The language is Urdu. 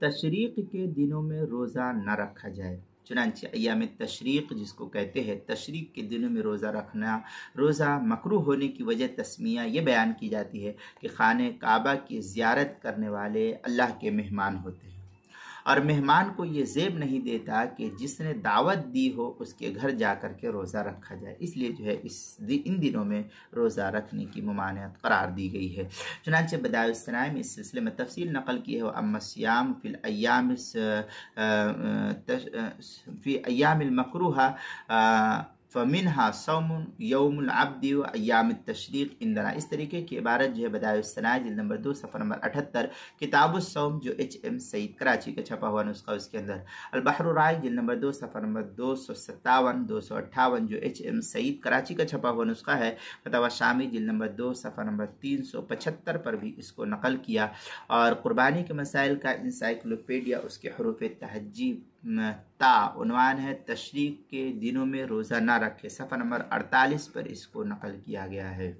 تشریق کے دنوں میں روزہ نہ رکھا جائے۔ چنانچہ ایام تشریق جس کو کہتے ہیں، تشریق کے دنوں میں روزہ رکھنا، روزہ مکروہ ہونے کی وجہ تسمیہ یہ بیان کی جاتی ہے کہ خانہ کعبہ کی زیارت کرنے والے اللہ کے مہمان ہوتے ہیں، اور مہمان کو یہ زیب نہیں دیتا کہ جس نے دعوت دی ہو اس کے گھر جا کر کے روزہ رکھا جائے، اس لیے جو ہے ان دنوں میں روزہ رکھنے کی ممانعت قرار دی گئی ہے۔ چنانچہ بدائع الصنائع میں اس سلسلے میں تفصیل نقل کی ہے، اما الصیام فی ایام المکروہہ فمنہا صوم یوم العبد و ایام التشریق عندنا، اس طریقے کی عبارت جو ہے بدائع الصنائع جلد نمبر 2 صفحہ نمبر 78 کتاب الصوم جو HM سعید کراچی کا چھپا ہوا نسخہ، اس کے اندر البحر الرائق جلد نمبر 2 صفحہ نمبر 257 258 جو HM سعید کراچی کا چھپا ہوا نسخہ ہے، فتاوی شامی جلد نمبر 2 صفحہ نمبر 375 پر بھی اس کو نقل کیا، اور قربانی کے مسائل کا انسائکلوپیڈیا اس کے حروف تہجی تا عنوان ہے تشریق کے دنوں میں روزہ نہ رکھے، صفحہ نمبر 48 پر اس کو نقل کیا گیا ہے۔